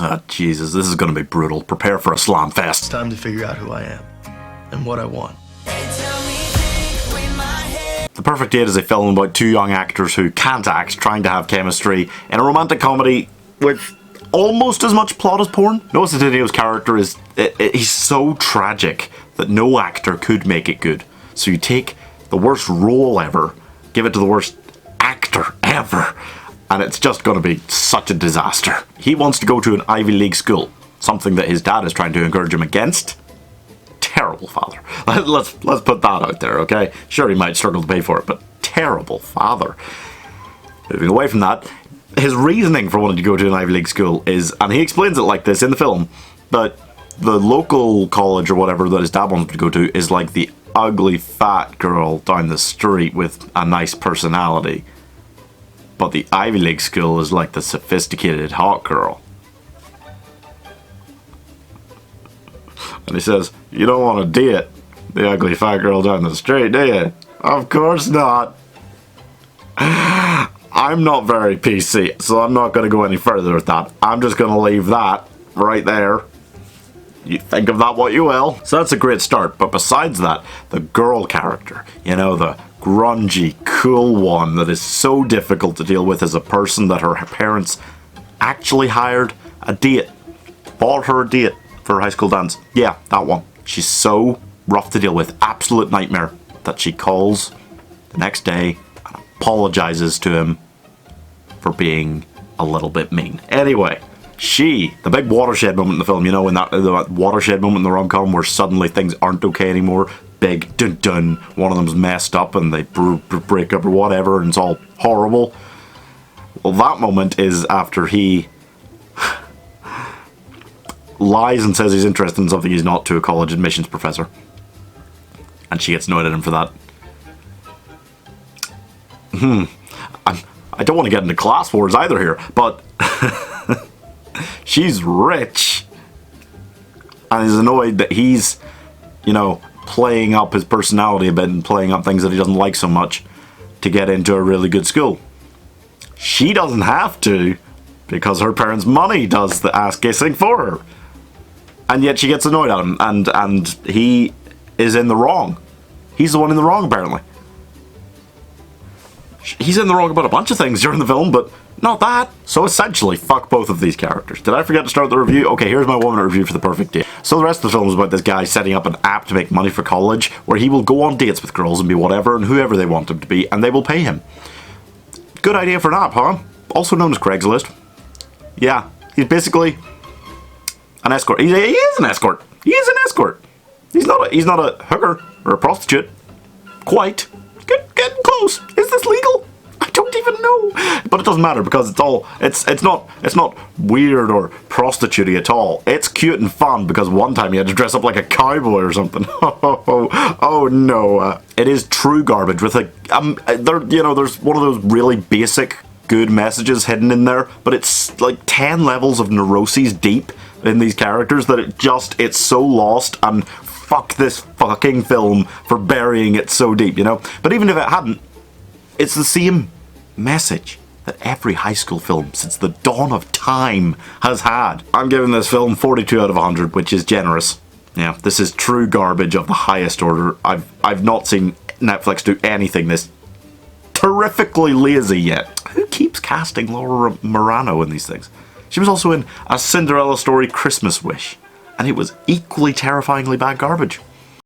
Oh, Jesus, this is going to be brutal. Prepare for a slam fest. It's time to figure out who I am and what I want. The Perfect Date is a film about two young actors who can't act, trying to have chemistry in a romantic comedy with almost as much plot as porn. Noah Centineo's character is... he's so tragic that no actor could make it good. So you take the worst role ever, give it to the worst actor ever, and it's just going to be such a disaster. He wants to go to an Ivy League school, something that his dad is trying to encourage him against. Terrible father. Let's put that out there, okay? Sure, he might struggle to pay for it, but terrible father. Moving away from that, his reasoning for wanting to go to an Ivy League school is, and he explains it like this in the film, but the local college or whatever that his dad wants him to go to is like the ugly fat girl down the street with a nice personality. But the Ivy League school is like the sophisticated hot girl. And he says, you don't want to date the ugly fat girl down the street, do you? Of course not. I'm not very PC, so I'm not going to go any further with that. I'm just going to leave that right there. You think of that what you will. So that's a great start, but besides that, the girl character, you know, the grungy, cool one that is so difficult to deal with as a person that her parents actually hired a date. Bought her a date for her high school dance. Yeah, that one. She's so rough to deal with, absolute nightmare, that she calls the next day and apologizes to him for being a little bit mean. Anyway, the big watershed moment in the film, you know, in that watershed moment in the rom-com where suddenly things aren't okay anymore, big dun-dun, one of them's messed up and they break up or whatever and it's all horrible. Well, that moment is after he lies and says he's interested in something he's not to a college admissions professor. And she gets annoyed at him for that. I don't want to get into class wars either here, but she's rich. And he's annoyed that he's, you know, playing up his personality a bit and playing up things that he doesn't like so much to get into a really good school. She doesn't have to, because her parents' money does the ass kissing for her. And yet she gets annoyed at him, and he is in the wrong. He's the one in the wrong, apparently. He's in the wrong about a bunch of things during the film, but not that. So essentially, fuck both of these characters. Did I forget to start the review? Okay, here's my 1-minute review for The Perfect Date. So the rest of the film is about this guy setting up an app to make money for college, where he will go on dates with girls and be whatever and whoever they want him to be, and they will pay him. Good idea for an app, huh? Also known as Craigslist. Yeah, he's basically an escort. He is an escort. He is an escort. He's not a hooker or a prostitute. Quite. Getting close. Is this legal? I don't even know. But it doesn't matter because it's not weird or prostitute-y at all. It's cute and fun because one time he had to dress up like a cowboy or something. Oh no. It is true garbage with there's one of those really basic good messages hidden in there, but it's like 10 levels of neuroses deep in these characters that it's so lost, and fuck this fucking film for burying it so deep, you know? But even if it hadn't, it's the same message that every high school film since the dawn of time has had. I'm giving this film 42 out of 100, which is generous. Yeah, this is true garbage of the highest order. I've not seen Netflix do anything this terrifically lazy yet. Who keeps casting Laura Ramano in these things? She was also in A Cinderella Story Christmas Wish, and it was equally terrifyingly bad garbage.